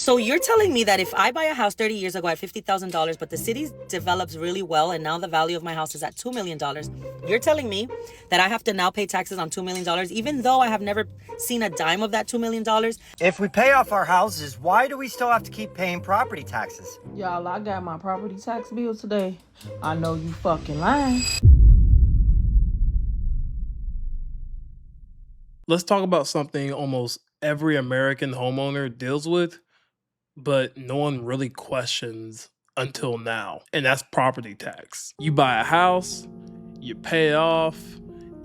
So you're telling me that if I buy a house 30 years ago at $50,000, but the city develops really well and now the value of my house is at $2 million, you're telling me that I have to now pay taxes on $2 million, even though I have never seen a dime of that $2 million? If we pay off our houses, why do we still have to keep paying property taxes? Y'all, I got my property tax bill today. I know you fucking lying. Let's talk about something almost every American homeowner deals with, but no one really questions until now, and that's property tax. You buy a house, you pay it off,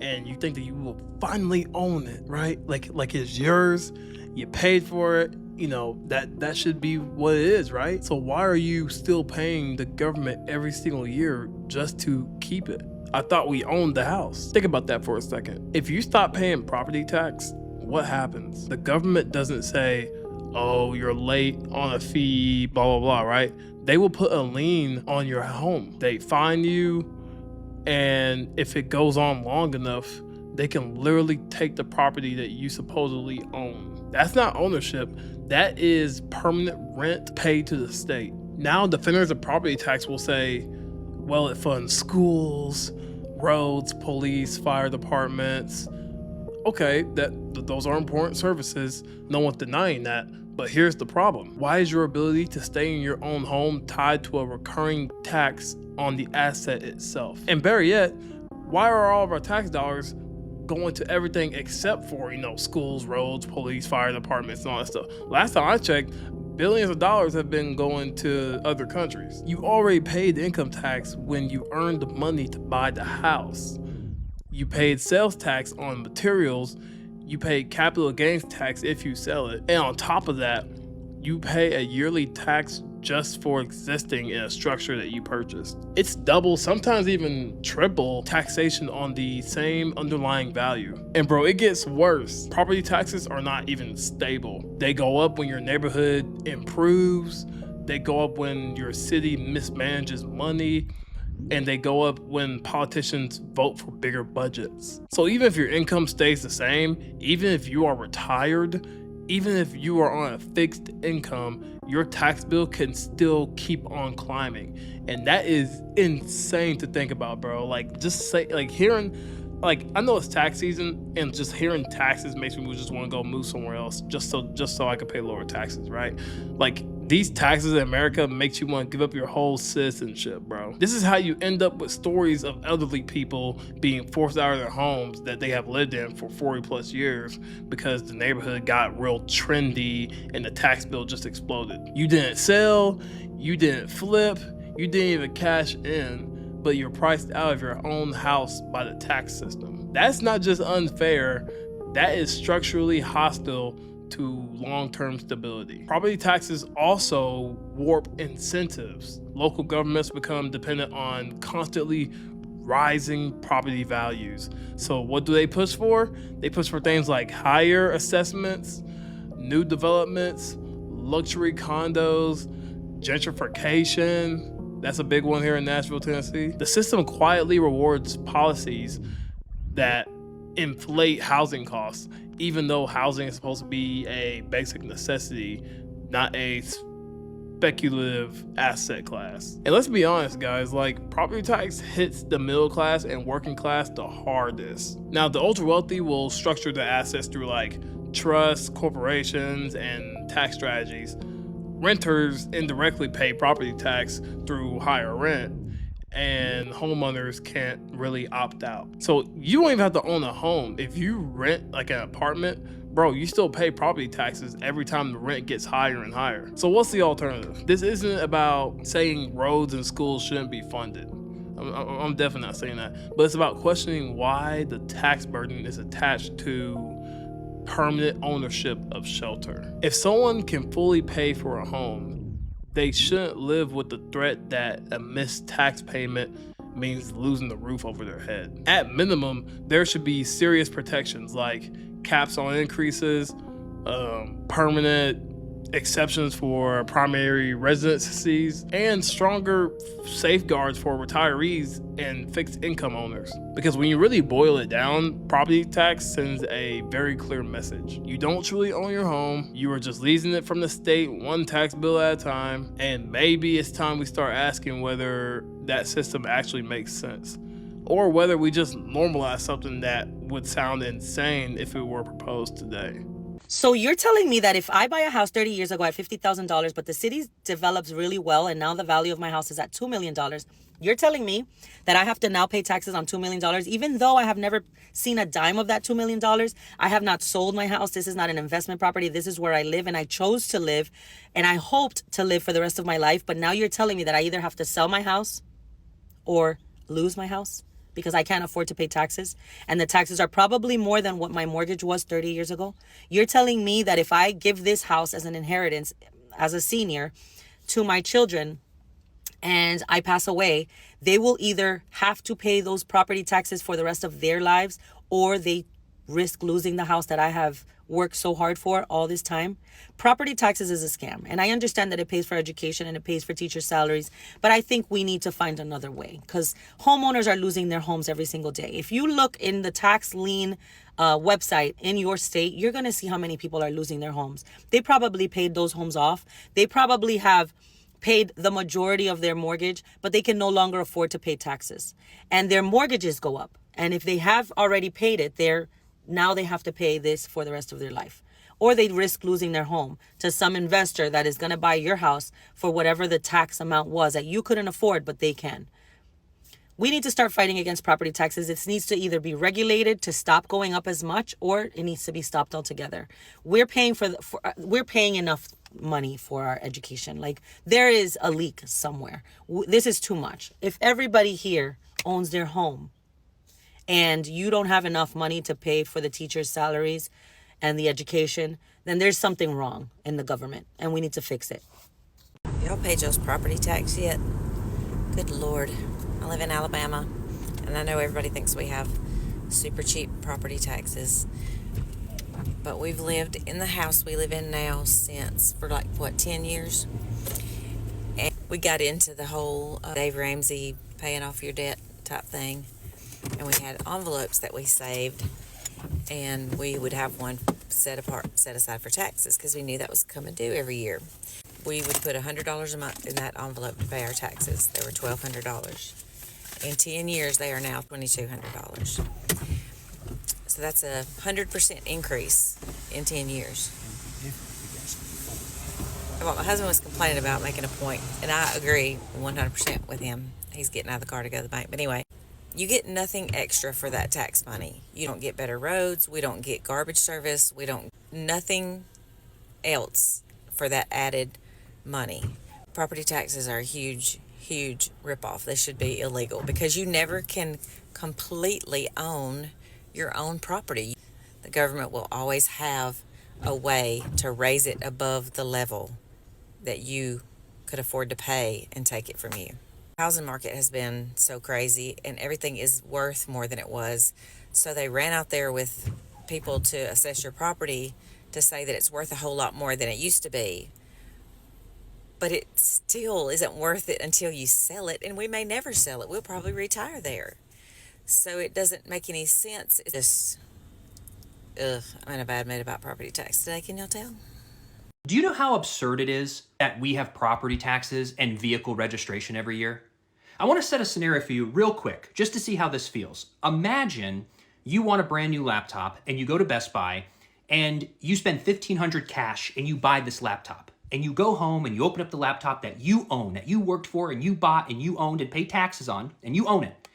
and you think that you will finally own it, right? Like it's yours, you paid for it, you know, that should be what it is, right? So why are you still paying the government every single year just to keep it? I thought we owned the house. Think about that for a second. If you stop paying property tax, what happens? The government doesn't say, oh, you're late on a fee, blah, blah, blah, right? They will put a lien on your home. They fine you, and if it goes on long enough, they can literally take the property that you supposedly own. That's not ownership. That is permanent rent paid to the state. Now, defenders of property tax will say, well, it funds schools, roads, police, fire departments. Okay, those are important services. No one's denying that. But here's the problem. Why is your ability to stay in your own home tied to a recurring tax on the asset itself? And better yet, why are all of our tax dollars going to everything except for, schools, roads, police, fire departments, and all that stuff? Last time I checked, billions of dollars have been going to other countries. You already paid income tax when you earned the money to buy the house. You paid sales tax on materials. You pay capital gains tax if you sell it. And on top of that, you pay a yearly tax just for existing in a structure that you purchased. It's double, sometimes even triple taxation on the same underlying value. And bro, it gets worse. Property taxes are not even stable. They go up when your neighborhood improves. They go up when your city mismanages money. And they go up when politicians vote for bigger budgets. So even if your income stays the same, even if you are retired, even if you are on a fixed income, your tax bill can still keep on climbing. And that is insane to think about, bro. I know it's tax season, and just hearing taxes makes me just want to go move somewhere else just so I can pay lower taxes, right? Like, these taxes in America makes you want to give up your whole citizenship, bro. This is how you end up with stories of elderly people being forced out of their homes that they have lived in for 40 plus years because the neighborhood got real trendy and the tax bill just exploded. You didn't sell, you didn't flip, you didn't even cash in, but you're priced out of your own house by the tax system. That's not just unfair, that is structurally hostile to long-term stability. Property taxes also warp incentives. Local governments become dependent on constantly rising property values. So what do they push for? They push for things like higher assessments, new developments, luxury condos, gentrification. That's a big one here in Nashville, Tennessee. The system quietly rewards policies that inflate housing costs, even though housing is supposed to be a basic necessity, not a speculative asset class. And let's be honest, guys, property tax hits the middle class and working class the hardest. Now, the ultra wealthy will structure their assets through trusts, corporations, and tax strategies. Renters indirectly pay property tax through higher rent, and homeowners can't really opt out. So you don't even have to own a home. If you rent an apartment, bro, you still pay property taxes every time the rent gets higher and higher. So what's the alternative? This isn't about saying roads and schools shouldn't be funded. I'm definitely not saying that. But it's about questioning why the tax burden is attached to permanent ownership of shelter. If someone can fully pay for a home, they shouldn't live with the threat that a missed tax payment means losing the roof over their head. At minimum, there should be serious protections like caps on increases, permanent exceptions for primary residencies, and stronger safeguards for retirees and fixed income owners. Because when you really boil it down, property tax sends a very clear message. You don't truly own your home, you are just leasing it from the state one tax bill at a time, and maybe it's time we start asking whether that system actually makes sense, or whether we just normalize something that would sound insane if it were proposed today. So you're telling me that if I buy a house 30 years ago at $50,000, but the city develops really well and now the value of my house is at $2 million, you're telling me that I have to now pay taxes on $2 million, even though I have never seen a dime of that $2 million? I have not sold my house. This is not an investment property. This is where I live, and I chose to live, and I hoped to live for the rest of my life. But now you're telling me that I either have to sell my house or lose my house because I can't afford to pay taxes, and the taxes are probably more than what my mortgage was 30 years ago. You're telling me that if I give this house as an inheritance as a senior to my children and I pass away, they will either have to pay those property taxes for the rest of their lives, or they risk losing the house that I have worked so hard for all this time. Property taxes is a scam, and I understand that it pays for education and it pays for teacher salaries, but I think we need to find another way, because homeowners are losing their homes every single day. If you look in the tax lien website in your state, you're going to see how many people are losing their homes. They probably paid those homes off. They probably have paid the majority of their mortgage, but they can no longer afford to pay taxes, and their mortgages go up. And if they have already paid it, now they have to pay this for the rest of their life. Or they risk losing their home to some investor that is going to buy your house for whatever the tax amount was that you couldn't afford, but they can. We need to start fighting against property taxes. It needs to either be regulated to stop going up as much, or it needs to be stopped altogether. We're paying we're paying enough money for our education. Like, there is a leak somewhere. This is too much. If everybody here owns their home, and you don't have enough money to pay for the teachers' salaries and the education, then there's something wrong in the government, and we need to fix it. Y'all paid y'all's property tax yet? Good Lord. I live in Alabama, and I know everybody thinks we have super cheap property taxes, but we've lived in the house we live in now for 10 years? And we got into the whole Dave Ramsey paying off your debt type thing. And we had envelopes that we saved, and we would have one set aside for taxes, because we knew that was coming due every year. We would put $100 a month in that envelope to pay our taxes. They were $1,200. In 10 years, they are now $2,200. So that's a 100% increase in 10 years. Well, my husband was complaining about making a point, and I agree 100% with him. He's getting out of the car to go to the bank. But anyway, you get nothing extra for that tax money. You don't get better roads. We don't get garbage service. Nothing else for that added money. Property taxes are a huge, huge ripoff. They should be illegal, because you never can completely own your own property. The government will always have a way to raise it above the level that you could afford to pay and take it from you. Housing market has been so crazy, and everything is worth more than it was. So they ran out there with people to assess your property to say that it's worth a whole lot more than it used to be. But it still isn't worth it until you sell it, and we may never sell it. We'll probably retire there. So it doesn't make any sense. It's just, I'm in a bad mood about property tax today, can y'all tell? Do you know how absurd it is that we have property taxes and vehicle registration every year? I want to set a scenario for you real quick, just to see how this feels. Imagine you want a brand new laptop and you go to Best Buy and you spend $1,500 cash and you buy this laptop. And you go home and you open up the laptop that you own, that you worked for and you bought and you owned and paid taxes on, and you own it.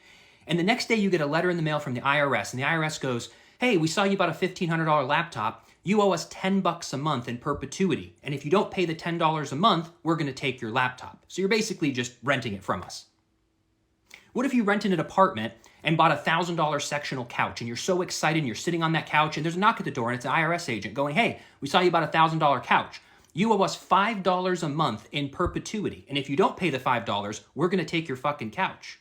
And the next day you get a letter in the mail from the IRS, and the IRS goes, hey, we saw you bought a $1,500 laptop. You owe us $10 a month in perpetuity. And if you don't pay the $10 a month, we're going to take your laptop. So you're basically just renting it from us. What if you rented an apartment and bought a $1,000 sectional couch, and you're so excited and you're sitting on that couch and there's a knock at the door and it's an IRS agent going, hey, we saw you bought a $1,000 couch. You owe us $5 a month in perpetuity. And if you don't pay the $5, we're going to take your fucking couch.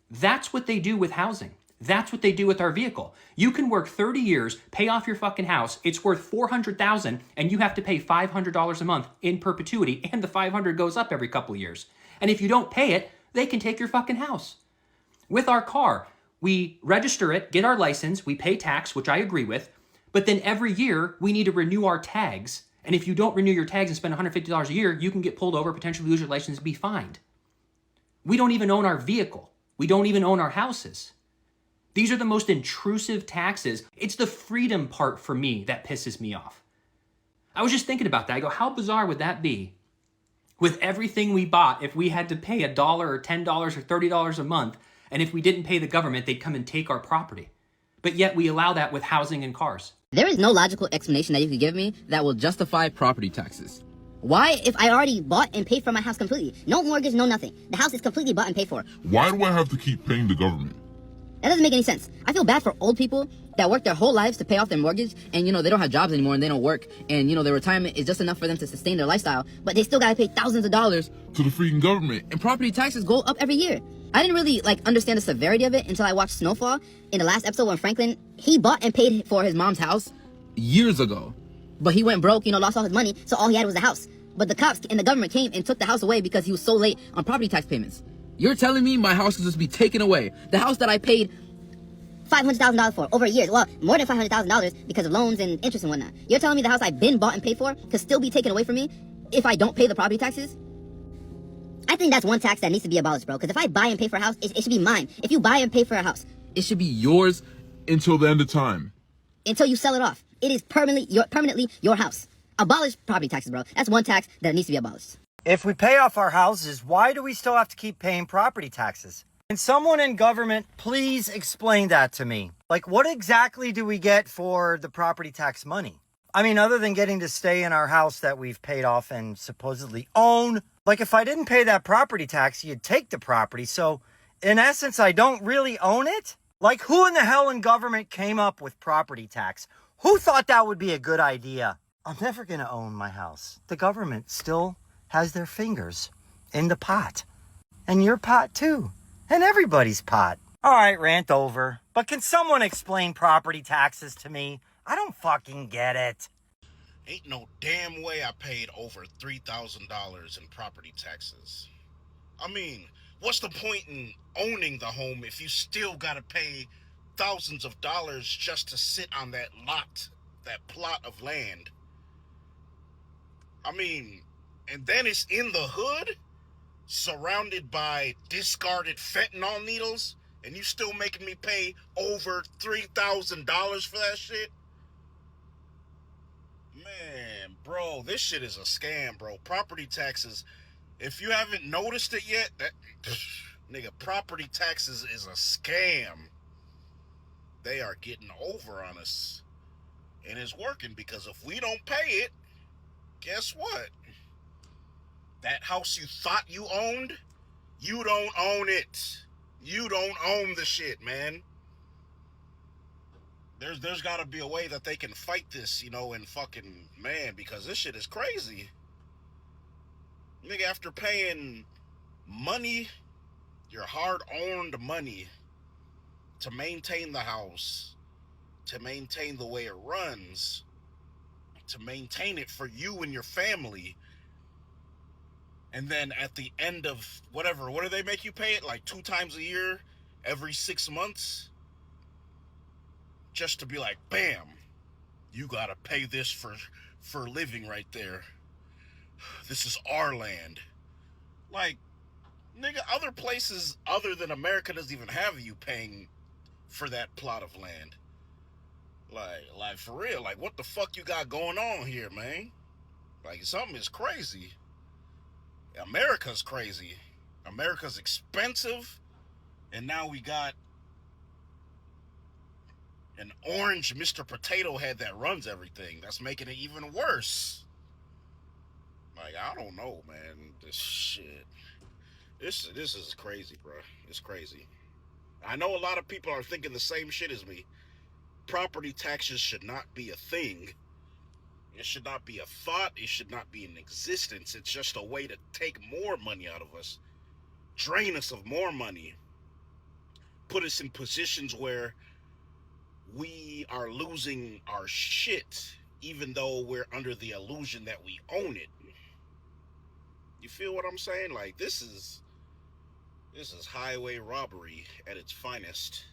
That's what they do with housing. That's what they do with our vehicle. You can work 30 years, pay off your fucking house. It's worth $400,000 and you have to pay $500 a month in perpetuity, and the 500 goes up every couple of years. And if you don't pay it, they can take your fucking house. With our car, we register it, get our license, we pay tax, which I agree with, but then every year we need to renew our tags. And if you don't renew your tags and spend $150 a year, you can get pulled over, potentially lose your license, and be fined. We don't even own our vehicle. We don't even own our houses. These are the most intrusive taxes. It's the freedom part for me that pisses me off. I was just thinking about that. I go, how bizarre would that be? With everything we bought, if we had to pay $1 or $10 or $30 a month, and if we didn't pay the government, they'd come and take our property. But yet we allow that with housing and cars. There is no logical explanation that you could give me that will justify property taxes. Why, if I already bought and paid for my house completely? No mortgage, no nothing. The house is completely bought and paid for. Why do I have to keep paying the government? That doesn't make any sense. I feel bad for old people that work their whole lives to pay off their mortgage, and they don't have jobs anymore and they don't work, and their retirement is just enough for them to sustain their lifestyle, but they still gotta pay thousands of dollars To the freaking government. and property taxes go up every year. I didn't really understand the severity of it until I watched Snowfall in the last episode when Franklin, he bought and paid for his mom's house Years ago. but he went broke, lost all his money, so all he had was the house. But the cops and the government came and took the house away because he was so late on property tax payments. You're telling me my house could just be taken away? The house that I paid $500,000 for over years, well, more than $500,000 because of loans and interest and whatnot. You're telling me the house I've been bought and paid for could still be taken away from me if I don't pay the property taxes? I think that's one tax that needs to be abolished, bro. Because if I buy and pay for a house, it should be mine. If you buy and pay for a house, It should be yours. Until the end of time. until you sell it off, it is permanently your house. Abolish property taxes, bro. That's one tax that needs to be abolished. If we pay off our houses, why do we still have to keep paying property taxes? Can someone in government please explain that to me? Like, what exactly do we get for the property tax money? I mean, other than getting to stay in our house that we've paid off and supposedly own. Like, if I didn't pay that property tax, you'd take the property. So, in essence, I don't really own it? Like, who in the hell in government came up with property tax? Who thought that would be a good idea? I'm never going to own my house. The government still has their fingers in the pot. And your pot too. And everybody's pot. All right, rant over. But can someone explain property taxes to me? I don't fucking get it. Ain't no damn way I paid over $3,000 in property taxes. I mean, what's the point in owning the home if you still gotta pay thousands of dollars just to sit on that lot, that plot of land? I mean, and then it's in the hood, surrounded by discarded fentanyl needles, and you still making me pay over $3,000 for that shit? Man, bro, this shit is a scam, bro. Property taxes, if you haven't noticed it yet, that nigga, property taxes is a scam. They are getting over on us. And it's working, because if we don't pay it, guess what? That house you thought you owned, you don't own it. You don't own the shit, man. There's got to be a way that they can fight this, and fucking, man, because this shit is crazy. Nigga, after paying money, your hard-earned money, to maintain the house, to maintain the way it runs, to maintain it for you and your family, and then at the end of what do they make you pay it? Like 2 times a year, every 6 months? Just to be like, bam, you gotta pay this for living right there. This is our land. Like, nigga, other places other than America doesn't even have you paying for that plot of land. Like for real, like, what the fuck you got going on here, man? Like, something is crazy. America's crazy. America's expensive, and now we got an orange Mr. Potato Head that runs everything. That's making it even worse. Like, I don't know, man. This shit. This is crazy, bro. It's crazy. I know a lot of people are thinking the same shit as me. Property taxes should not be a thing. It should not be a thought. It should not be in existence. It's just a way to take more money out of us. Drain us of more money. put us in positions where we are losing our shit, even though we're under the illusion that we own it. You feel what I'm saying? Like, this is highway robbery at its finest.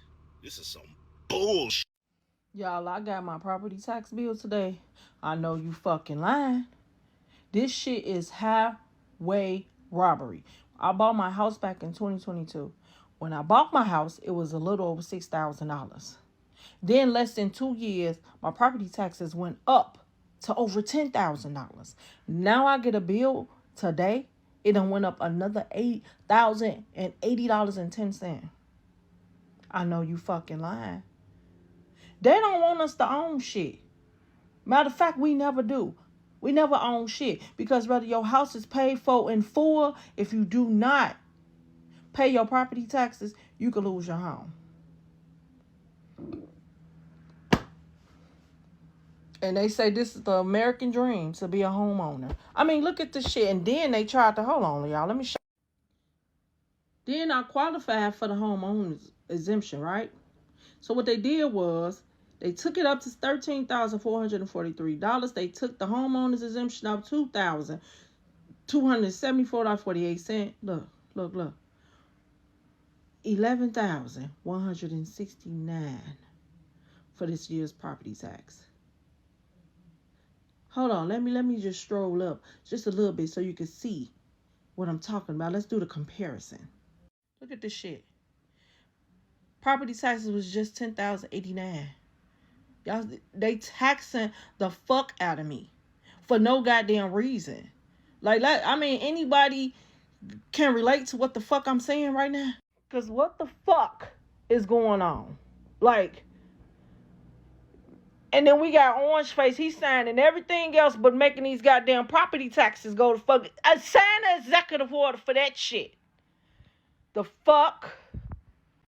This is some bullshit. Y'all, I got my property tax bill today. I know you fucking lying. This shit is highway robbery. I bought my house back in 2022. When I bought my house, it was a little over $6,000. Then less than 2 years, my property taxes went up to over $10,000. Now I get a bill today. It done went up another $8,080.10. I know you fucking lying. They don't want us to own shit. Matter of fact, we never do. We never own shit. Because whether your house is paid for in full, if you do not pay your property taxes, you could lose your home. And they say this is the American dream, to be a homeowner. I mean, look at this shit. And then they tried to, hold on, y'all. Let me show. Then I qualified for the homeowners exemption, right? So what they did was, they took it up to $13,443. They took the homeowners exemption up $2,274.48. Look. $11,169 for this year's property tax. Hold on, let me just stroll up just a little bit so you can see what I'm talking about. Let's do the comparison. Look at this shit. Property taxes was just $10,089. Y'all, they taxing the fuck out of me for no goddamn reason. Like, I mean, anybody can relate to what the fuck I'm saying right now? Because what the fuck is going on? Like, and then we got Orange Face. He's signing everything else but making these goddamn property taxes go to fuck. Sign an executive order for that shit. The fuck?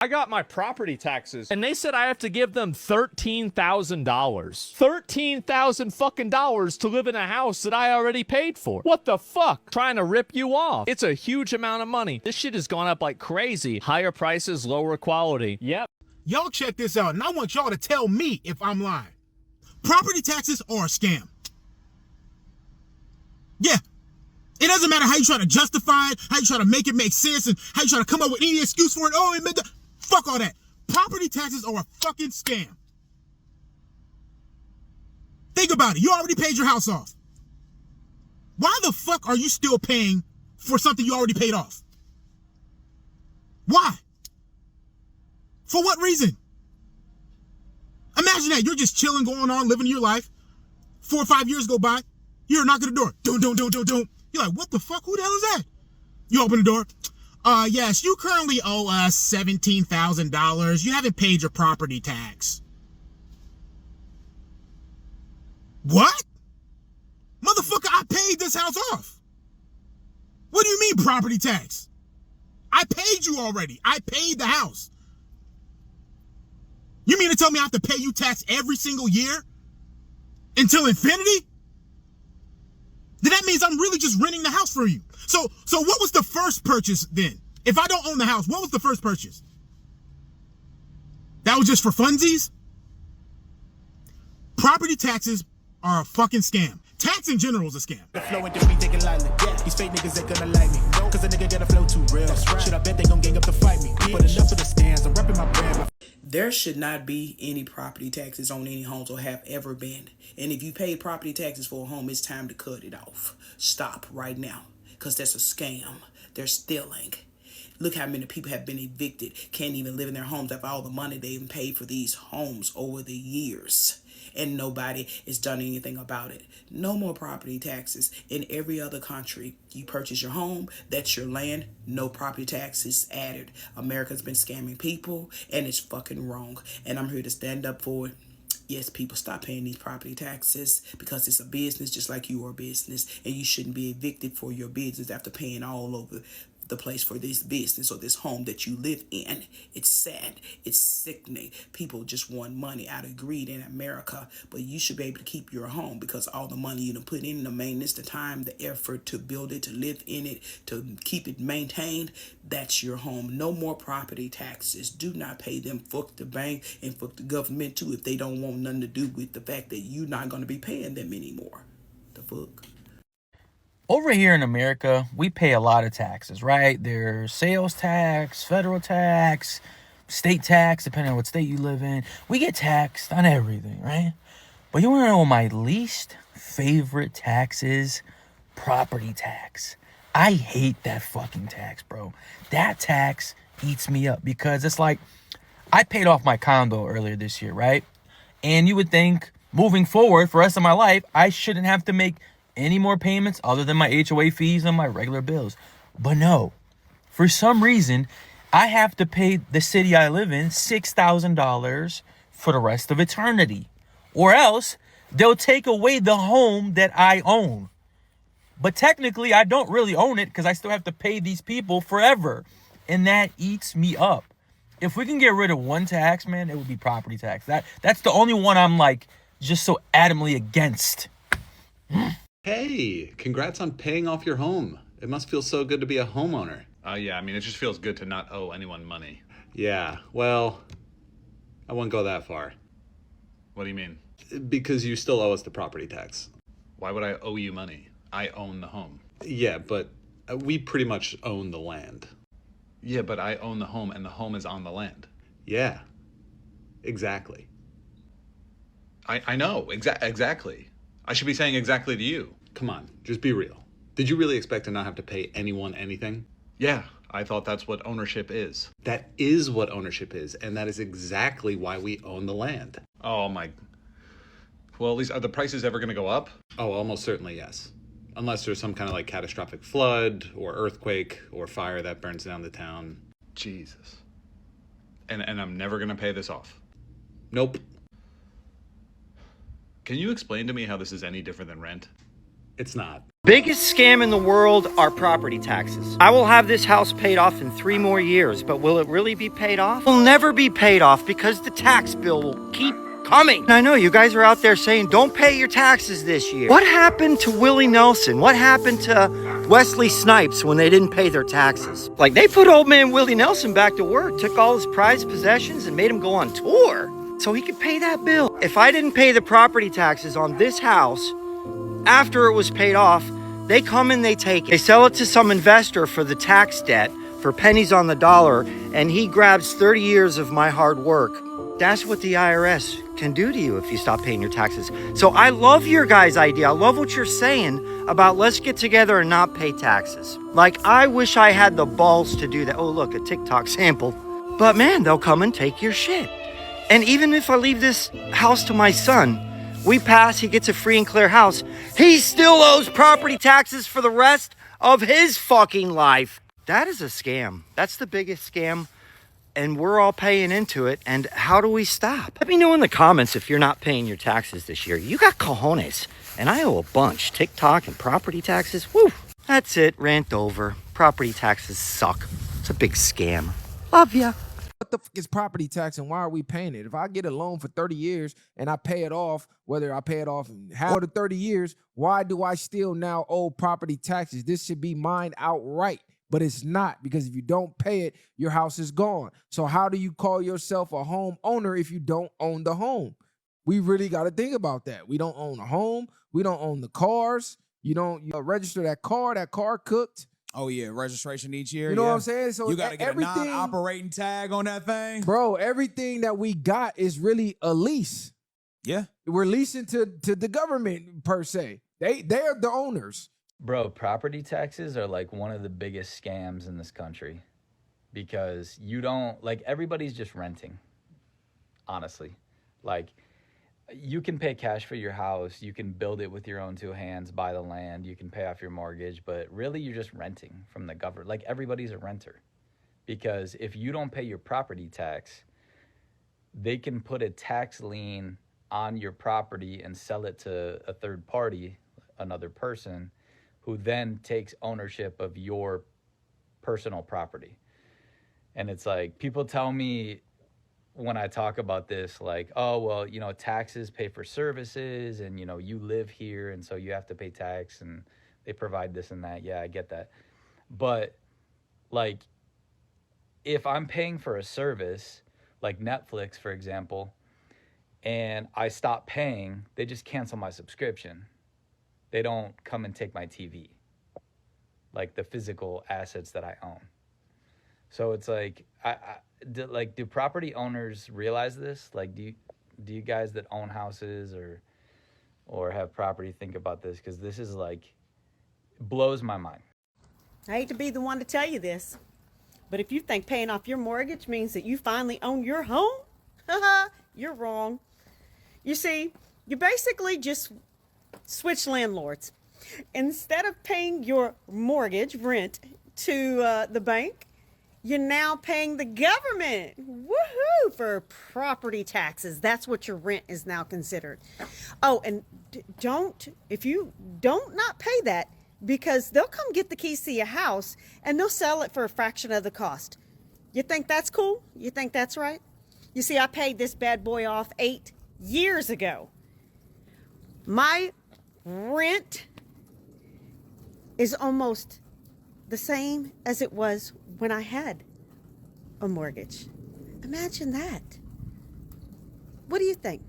I got my property taxes, and they said I have to give them $13,000. $13,000 fucking dollars to live in a house that I already paid for. What the fuck? Trying to rip you off. It's a huge amount of money. This shit has gone up like crazy. Higher prices, lower quality. Yep. Y'all check this out, and I want y'all to tell me if I'm lying. Property taxes are a scam. Yeah. It doesn't matter how you try to justify it, how you try to make it make sense, and how you try to come up with any excuse for it. Oh, it made that. Fuck all that. Property taxes are a fucking scam. Think about it. You already paid your house off. Why the fuck are you still paying for something you already paid off? Why? For what reason? Imagine that. You're just chilling, going on, living your life. 4 or 5 years go by. You're knocking the door. Doom. You're like, what the fuck? Who the hell is that? You open the door. Yes, you currently owe us $17,000. You haven't paid your property tax. What? Motherfucker, I paid this house off. What do you mean property tax? I paid you already. I paid the house. You mean to tell me I have to pay you tax every single year? Until infinity? Then that means I'm really just renting the house for you. So what was the first purchase then? If I don't own the house, what was the first purchase? That was just for funsies? Property taxes are a fucking scam. Tax in general is a scam. The flow into me thinking lightly. Yeah. These fake niggas ain't gonna like me. Cause a nigga got a flow too real. Right. Should I bet they gon' gang up to fight me? But enough of the stands, I'm repping my brand. There should not be any property taxes on any homes, or have ever been. And if you pay property taxes for a home, it's time to cut it off. Stop right now, because that's a scam. They're stealing. Look how many people have been evicted, can't even live in their homes after all the money they've paid for these homes over the years. And nobody has done anything about it. No more property taxes. In every other country, you purchase your home, that's your land, no property taxes added. America's been scamming people, and it's fucking wrong. And I'm here to stand up for it. Yes, people, stop paying these property taxes, because it's a business just like you are a business, and you shouldn't be evicted for your business after paying all over the place for this business or this home that you live in. It's sad. It's sickening. People just want money out of greed in America, but you should be able to keep your home because all the money you done put in, the maintenance, the time, the effort to build it, to live in it, to keep it maintained, that's your home. No more property taxes. Do not pay them. Fuck the bank and fuck the government too if they don't want nothing to do with the fact that you're not going to be paying them anymore. The fuck? Over here in America, we pay a lot of taxes, right? There's sales tax, federal tax, state tax, depending on what state you live in. We get taxed on everything, right? But you want to know what my least favorite tax is? Property tax. I hate that fucking tax, bro. That tax eats me up because it's like, I paid off my condo earlier this year, right? And you would think, moving forward for the rest of my life, I shouldn't have to make any more payments other than my HOA fees and my regular bills. But no, for some reason, I have to pay the city I live in $6,000 for the rest of eternity. Or else they'll take away the home that I own. But technically, I don't really own it because I still have to pay these people forever. And that eats me up. If we can get rid of one tax, man, it would be property tax. That's the only one I'm like just so adamantly against. Hey, congrats on paying off your home. It must feel so good to be a homeowner. Yeah, I mean, it just feels good to not owe anyone money. Yeah, well, I won't go that far. What do you mean? Because you still owe us the property tax. Why would I owe you money? I own the home. Yeah, but we pretty much own the land. Yeah, but I own the home and the home is on the land. Yeah, exactly. I know, exactly. I should be saying exactly to you. Come on, just be real. Did you really expect to not have to pay anyone anything? Yeah, I thought that's what ownership is. That is what ownership is, and that is exactly why we own the land. Oh my... Well, at least, are the prices ever going to go up? Oh, almost certainly yes. Unless there's some kind of like catastrophic flood or earthquake or fire that burns down the town. Jesus. And I'm never going to pay this off? Nope. Can you explain to me how this is any different than rent? It's not. Biggest scam in the world are property taxes. I will have this house paid off in 3 more years, but will it really be paid off? It will never be paid off because the tax bill will keep coming. I know you guys are out there saying, don't pay your taxes this year. What happened to Willie Nelson? What happened to Wesley Snipes when they didn't pay their taxes? Like, they put old man Willie Nelson back to work, took all his prized possessions and made him go on tour so he could pay that bill. If I didn't pay the property taxes on this house after it was paid off, they come and they take it. They sell it to some investor for the tax debt for pennies on the dollar, and he grabs 30 years of my hard work. That's what the IRS can do to you if you stop paying your taxes. So I love your guys' idea. I love what you're saying about let's get together and not pay taxes. Like, I wish I had the balls to do that. Oh, look, a TikTok sample. But man, they'll come and take your shit. And even if I leave this house to my son, we pass, he gets a free and clear house, he still owes property taxes for the rest of his fucking life. That is a scam. That's the biggest scam. And we're all paying into it. And how do we stop? Let me know in the comments if you're not paying your taxes this year. You got cojones. And I owe a bunch. TikTok and property taxes. Woo. That's it. Rant over. Property taxes suck. It's a big scam. Love ya. What the fuck is property tax and why are we paying it? If I get a loan for 30 years and I pay it off, whether I pay it off in half or the 30 years, why do I still now owe property taxes? This should be mine outright. But it's not, because if you don't pay it, your house is gone. So how do you call yourself a homeowner if you don't own the home? We really got to think about that. We don't own a home. We don't own the cars. You don't register that car cooked. Oh, yeah, registration each year. You know what I'm saying? So you got to get a non-operating tag on that thing. Bro, everything that we got is really a lease. Yeah. We're leasing to the government, per se. They're the owners. Bro, property taxes are like one of the biggest scams in this country because you don't, like, everybody's just renting, honestly. Like, you can pay cash for your house, you can build it with your own 2 hands, buy the land, you can pay off your mortgage, but really you're just renting from the government. Like, everybody's a renter because if you don't pay your property tax, they can put a tax lien on your property and sell it to a third party, another person, who then takes ownership of your personal property. And it's like, people tell me when I talk about this, like, oh, well, you know, taxes pay for services and, you know, you live here and so you have to pay tax and they provide this and that. Yeah, I get that. But like, if I'm paying for a service like Netflix, for example, and I stop paying, they just cancel my subscription. They don't come and take my TV, like the physical assets that I own. So it's like, do property owners realize this? Like, do you guys that own houses or have property think about this? Because this is like, blows my mind. I hate to be the one to tell you this, but if you think paying off your mortgage means that you finally own your home, you're wrong. You see, you basically just switch landlords. Instead of paying your mortgage rent to the bank, you're now paying the government, woohoo, for property taxes. That's what your rent is now considered. Oh, and if you don't not pay that, because they'll come get the keys to your house and they'll sell it for a fraction of the cost. You think that's cool? You think that's right? You see, I paid this bad boy off 8 years ago. My rent is almost the same as it was when I had a mortgage. Imagine that. What do you think?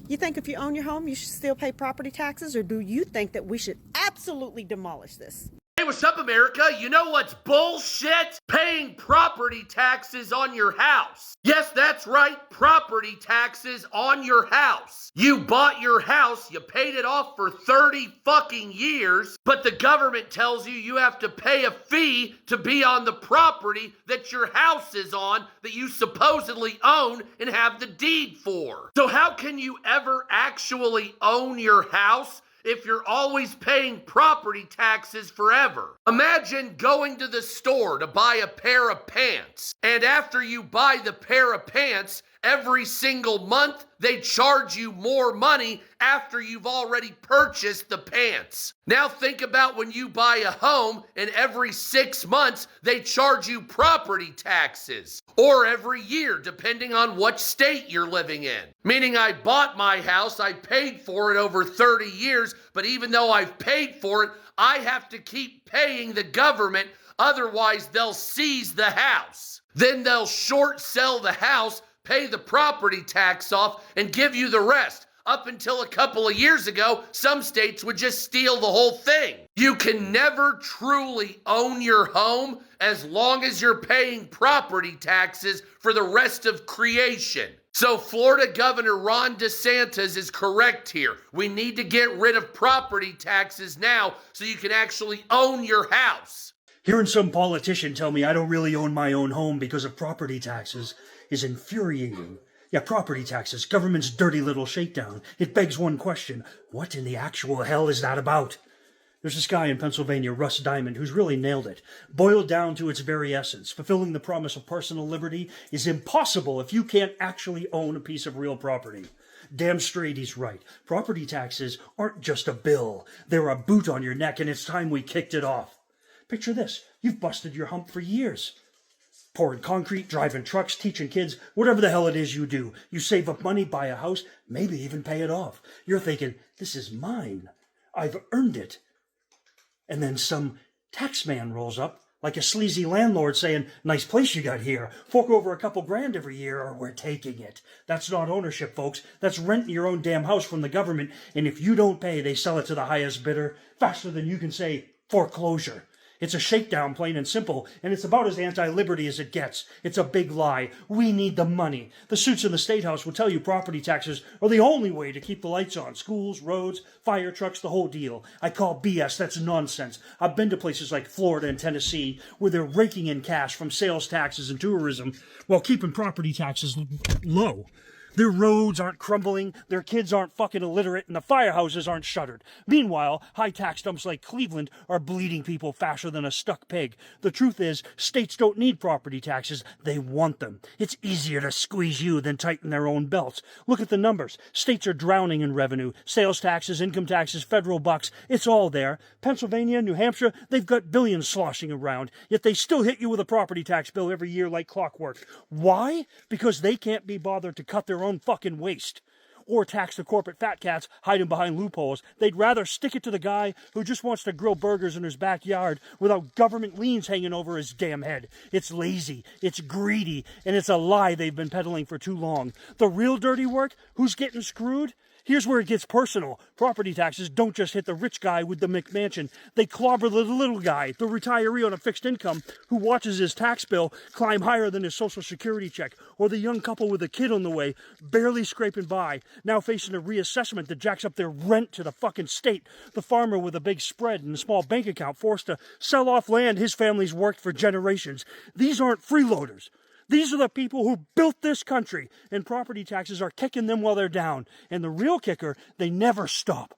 You think if you own your home, you should still pay property taxes, or do you think that we should absolutely demolish this? Hey, what's up, America? You know what's bullshit? Paying property taxes on your house. Yes, that's right, property taxes on your house. You bought your house, you paid it off for 30 fucking years, but the government tells you have to pay a fee to be on the property that your house is on, that you supposedly own and have the deed for. So how can you ever actually own your house if you're always paying property taxes forever? Imagine going to the store to buy a pair of pants, and after you buy the pair of pants, every single month they charge you more money after you've already purchased the pants. Now think about when you buy a home and every 6 months they charge you property taxes. Or every year, depending on what state you're living in. Meaning I bought my house, I paid for it over 30 years, but even though I've paid for it, I have to keep paying the government, otherwise they'll seize the house. Then they'll short sell the house, pay the property tax off, and give you the rest. Up until a couple of years ago, some states would just steal the whole thing. You can never truly own your home as long as you're paying property taxes for the rest of creation. So Florida Governor Ron DeSantis is correct here. We need to get rid of property taxes now so you can actually own your house. Hearing some politician tell me I don't really own my own home because of property taxes is infuriating. Yeah, property taxes, government's dirty little shakedown. It begs one question. What in the actual hell is that about? There's this guy in Pennsylvania, Russ Diamond, who's really nailed it. Boiled down to its very essence, fulfilling the promise of personal liberty is impossible if you can't actually own a piece of real property. Damn straight he's right. Property taxes aren't just a bill. They're a boot on your neck, and it's time we kicked it off. Picture this. You've busted your hump for years. Pouring concrete, driving trucks, teaching kids, whatever the hell it is you do. You save up money, buy a house, maybe even pay it off. You're thinking, this is mine. I've earned it. And then some tax man rolls up, like a sleazy landlord saying, nice place you got here. Fork over a couple grand every year or we're taking it. That's not ownership, folks. That's renting your own damn house from the government. And if you don't pay, they sell it to the highest bidder faster than you can say foreclosure. It's a shakedown, plain and simple, and it's about as anti-liberty as it gets. It's a big lie. We need the money. The suits in the State House will tell you property taxes are the only way to keep the lights on. Schools, roads, fire trucks, the whole deal. I call BS. That's nonsense. I've been to places like Florida and Tennessee where they're raking in cash from sales taxes and tourism while keeping property taxes low. Their roads aren't crumbling, their kids aren't fucking illiterate, and the firehouses aren't shuttered. Meanwhile, high tax dumps like Cleveland are bleeding people faster than a stuck pig. The truth is, states don't need property taxes, they want them. It's easier to squeeze you than tighten their own belts. Look at the numbers. States are drowning in revenue. Sales taxes, income taxes, federal bucks, it's all there. Pennsylvania, New Hampshire, they've got billions sloshing around, yet they still hit you with a property tax bill every year like clockwork. Why? Because they can't be bothered to cut their own fucking waste or tax the corporate fat cats hiding behind loopholes. They'd rather stick it to the guy who just wants to grill burgers in his backyard without government liens hanging over his damn head. It's lazy, it's greedy, and it's a lie they've been peddling for too long. The real dirty work, who's getting screwed? Here's where it gets personal. Property taxes don't just hit the rich guy with the McMansion. They clobber the little guy, the retiree on a fixed income who watches his tax bill climb higher than his Social Security check, or the young couple with a kid on the way, barely scraping by, now facing a reassessment that jacks up their rent to the fucking state. The farmer with a big spread and a small bank account forced to sell off land his family's worked for generations. These aren't freeloaders. These are the people who built this country, and property taxes are kicking them while they're down. And the real kicker, they never stop.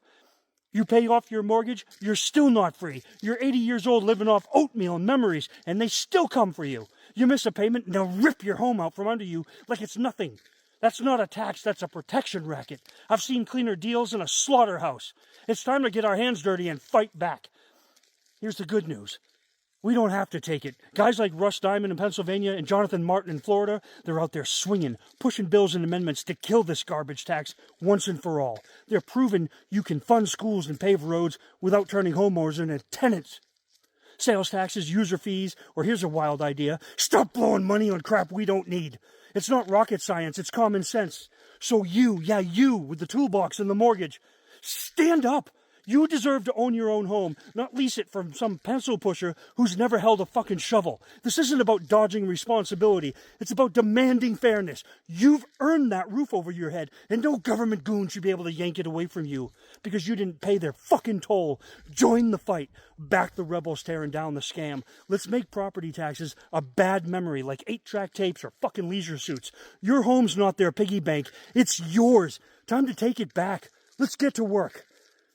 You pay off your mortgage, you're still not free. You're 80 years old living off oatmeal and memories, and they still come for you. You miss a payment, and they'll rip your home out from under you like it's nothing. That's not a tax, that's a protection racket. I've seen cleaner deals in a slaughterhouse. It's time to get our hands dirty and fight back. Here's the good news. We don't have to take it. Guys like Russ Diamond in Pennsylvania and Jonathan Martin in Florida, they're out there swinging, pushing bills and amendments to kill this garbage tax once and for all. They're proving you can fund schools and pave roads without turning homeowners into tenants. Sales taxes, user fees, or here's a wild idea, stop blowing money on crap we don't need. It's not rocket science, it's common sense. So you with the toolbox and the mortgage, stand up. You deserve to own your own home, not lease it from some pencil pusher who's never held a fucking shovel. This isn't about dodging responsibility. It's about demanding fairness. You've earned that roof over your head, and no government goon should be able to yank it away from you because you didn't pay their fucking toll. Join the fight. Back the rebels tearing down the scam. Let's make property taxes a bad memory like 8-track tapes or fucking leisure suits. Your home's not their piggy bank. It's yours. Time to take it back. Let's get to work.